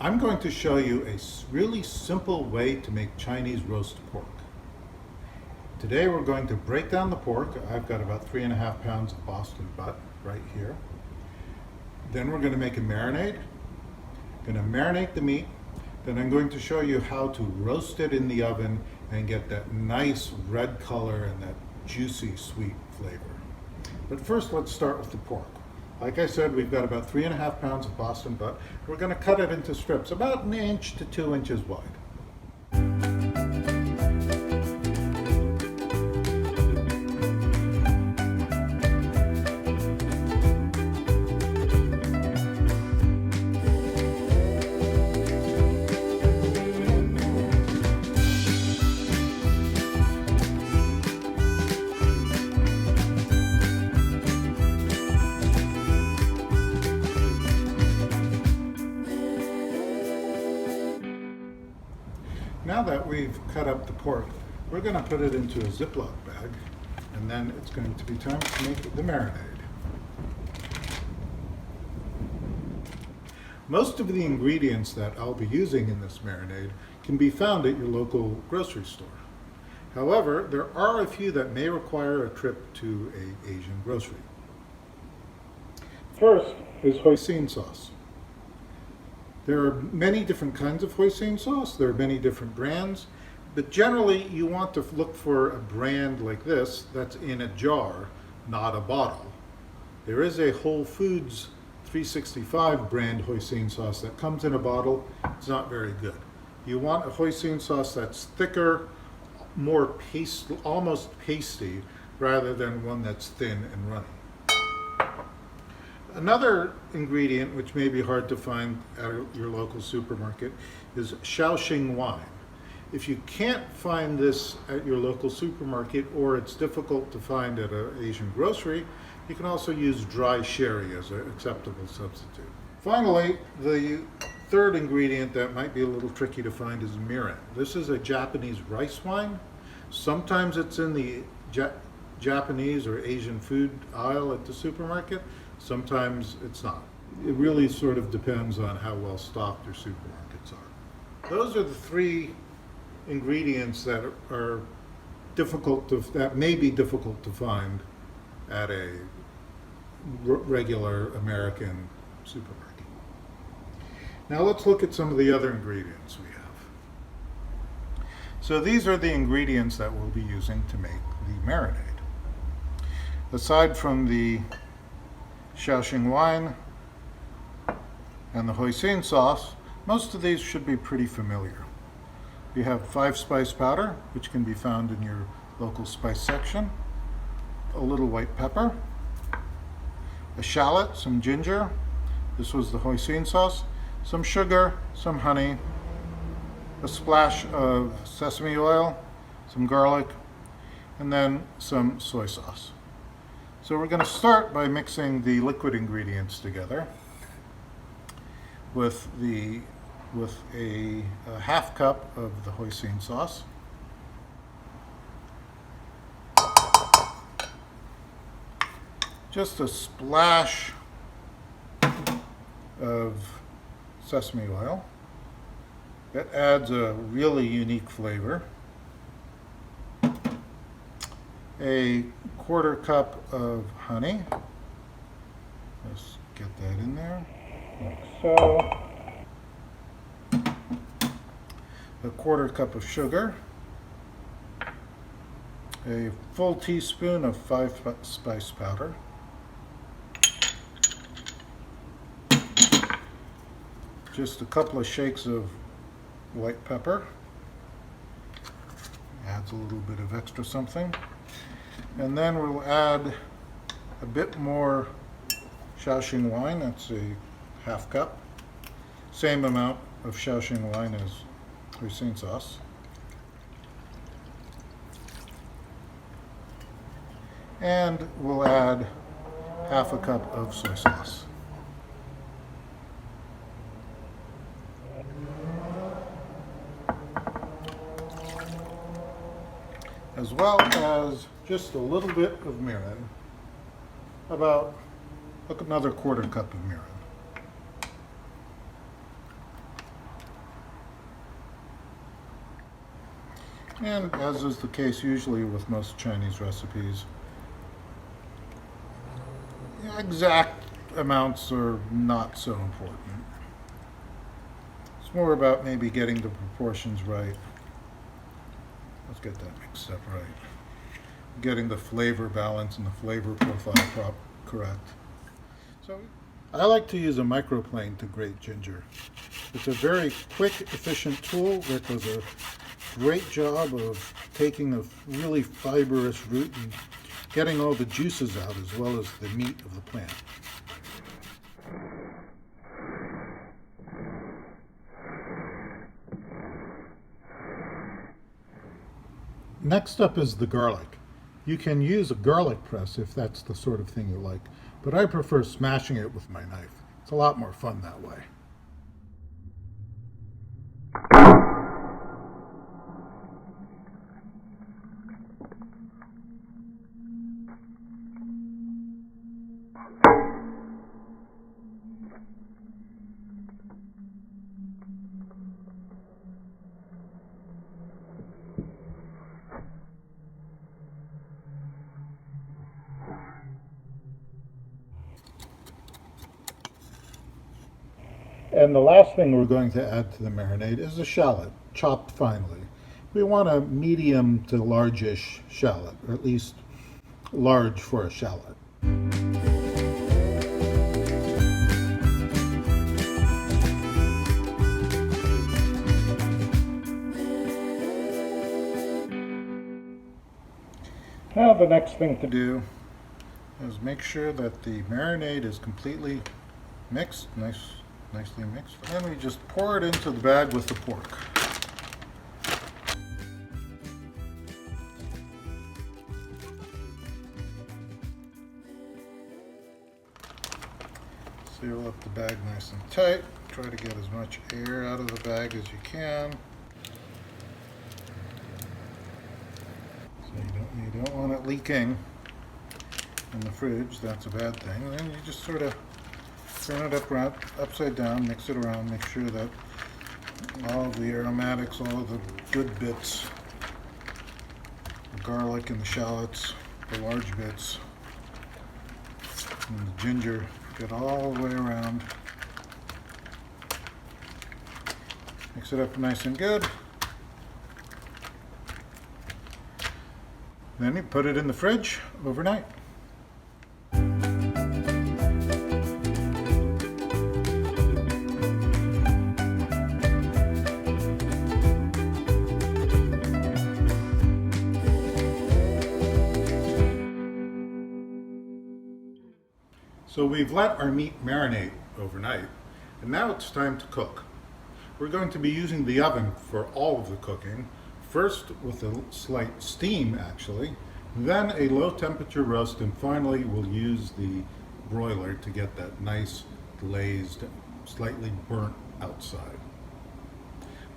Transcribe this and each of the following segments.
I'm going to show you a really simple way to make Chinese roast pork. Today we're going to break down the pork. I've got about 3.5 pounds of Boston butt right here. Then we're going to make a marinade. Going to marinate the meat. Then I'm going to show you how to roast it in the oven and get that nice red color and that juicy sweet flavor. But first let's start with the pork. Like I said, we've got about 3.5 pounds of Boston butt. We're going to cut it into strips about 1 inch to 2 inches wide. Now that we've cut up the pork, we're going to put it into a Ziploc bag, and then it's going to be time to make the marinade. Most of the ingredients that I'll be using in this marinade can be found at your local grocery store. However, there are a few that may require a trip to an Asian grocery. First is hoisin sauce. There are many different kinds of hoisin sauce. There are many different brands, but generally you want to look for a brand like this that's in a jar, not a bottle. There is a Whole Foods 365 brand hoisin sauce that comes in a bottle. It's not very good. You want a hoisin sauce that's thicker, more almost pasty, rather than one that's thin and runny. Another ingredient which may be hard to find at your local supermarket is Shaoxing Wine. If you can't find this at your local supermarket, or it's difficult to find at an Asian grocery, you can also use dry sherry as an acceptable substitute. Finally, the third ingredient that might be a little tricky to find is mirin. This is a Japanese rice wine. Sometimes it's in the Japanese or Asian food aisle at the supermarket. Sometimes it's not. It really sort of depends on how well stocked your supermarkets are. Those are the three ingredients that are that may be difficult to find at a regular American supermarket. Now let's look at some of the other ingredients we have. So these are the ingredients that we'll be using to make the marinade. Aside from the Shaoxing wine and the hoisin sauce, most of these should be pretty familiar. We have 5-spice powder, which can be found in your local spice section, a little white pepper, a shallot, some ginger, this was the hoisin sauce, some sugar, some honey, a splash of sesame oil, some garlic, and then some soy sauce. So we're going to start by mixing the liquid ingredients together with a half cup of the hoisin sauce, just a splash of sesame oil. That adds a really unique flavor. A 1/4 cup of honey. Let's get that in there, like so. A 1/4 cup of sugar. A full teaspoon of 5-spice powder. Just a couple of shakes of white pepper. Adds a little bit of extra something. And then we'll add a bit more Shaoxing wine. That's a 1/2 cup. Same amount of Shaoxing wine as hoisin sauce. And we'll add 1/2 cup of soy sauce. As well as just a little bit of mirin, about another 1/4 cup of mirin. And as is the case usually with most Chinese recipes, exact amounts are not so important. It's more about maybe getting the proportions right. Let's get that mixed up right. Getting the flavor balance and the flavor profile correct. So I like to use a microplane to grate ginger. It's a very quick, efficient tool that does a great job of taking a really fibrous root and getting all the juices out as well as the meat of the plant. Next up is the garlic. You can use a garlic press if that's the sort of thing you like, but I prefer smashing it with my knife. It's a lot more fun that way. And the last thing we're going to add to the marinade is a shallot, chopped finely. We want a medium to large-ish shallot, or at least large for a shallot. Now the next thing to do is make sure that the marinade is completely mixed, nicely mixed. Then we just pour it into the bag with the pork. Seal up the bag nice and tight. Try to get as much air out of the bag as you can. So you don't want it leaking in the fridge. That's a bad thing. Then you just sort of turn it upside down, mix it around, make sure that all of the aromatics, all of the good bits, the garlic and the shallots, the large bits, and the ginger get all the way around. Mix it up nice and good. Then you put it in the fridge overnight. So we've let our meat marinate overnight, and now it's time to cook. We're going to be using the oven for all of the cooking, first with a slight steam actually, then a low temperature roast, and finally we'll use the broiler to get that nice glazed, slightly burnt outside.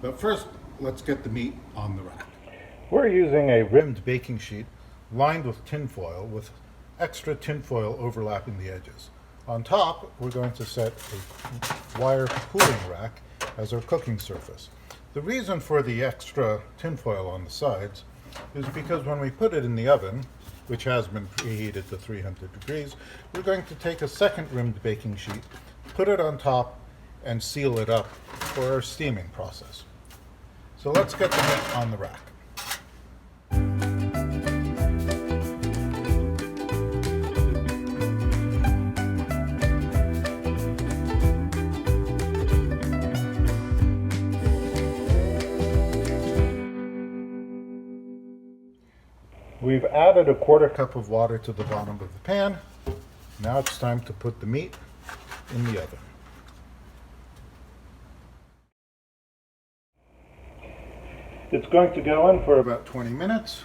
But first, let's get the meat on the rack. We're using a rimmed baking sheet lined with tin foil with extra tin foil overlapping the edges. On top, we're going to set a wire cooling rack as our cooking surface. The reason for the extra tin foil on the sides is because when we put it in the oven, which has been preheated to 300 degrees, we're going to take a second rimmed baking sheet, put it on top, and seal it up for our steaming process. So let's get the meat on the rack. We've added a quarter cup of water to the bottom of the pan. Now it's time to put the meat in the oven. It's going to go in for about 20 minutes.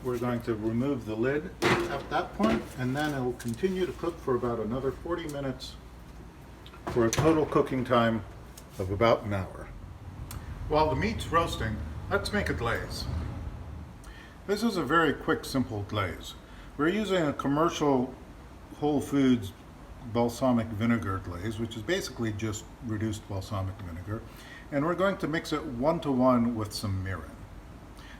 We're going to remove the lid at that point, and then it will continue to cook for about another 40 minutes for a total cooking time of about an hour. While the meat's roasting, let's make a glaze. This is a very quick, simple glaze. We're using a commercial Whole Foods balsamic vinegar glaze, which is basically just reduced balsamic vinegar. and we're going to mix it 1-to-1 with some mirin.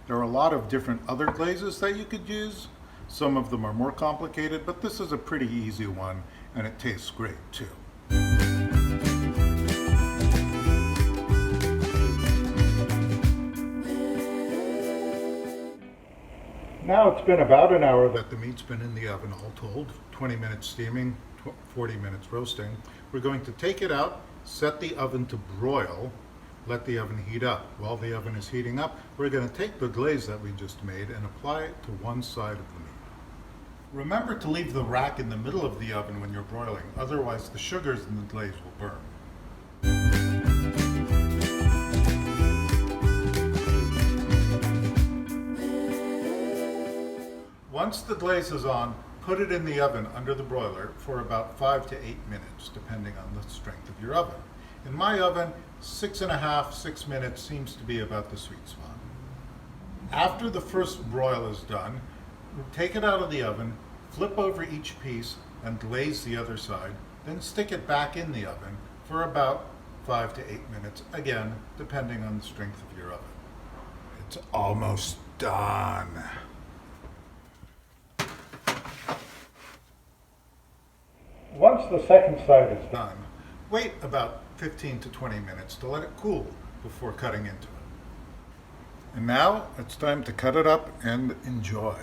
There are a lot of different other glazes that you could use. Some of them are more complicated, but this is a pretty easy one, and it tastes great too. Now it's been about an hour that the meat's been in the oven all told, 20 minutes steaming, 40 minutes roasting. We're going to take it out, set the oven to broil, let the oven heat up. While the oven is heating up, we're going to take the glaze that we just made and apply it to one side of the meat. Remember to leave the rack in the middle of the oven when you're broiling, otherwise the sugars in the glaze will burn. Once the glaze is on, put it in the oven under the broiler for about 5 to 8 minutes, depending on the strength of your oven. In my oven, 6 minutes seems to be about the sweet spot. After the first broil is done, take it out of the oven, flip over each piece and glaze the other side, then stick it back in the oven for about 5 to 8 minutes, again, depending on the strength of your oven. It's almost done. Once the second side is done, wait about 15 to 20 minutes to let it cool before cutting into it. And now it's time to cut it up and enjoy.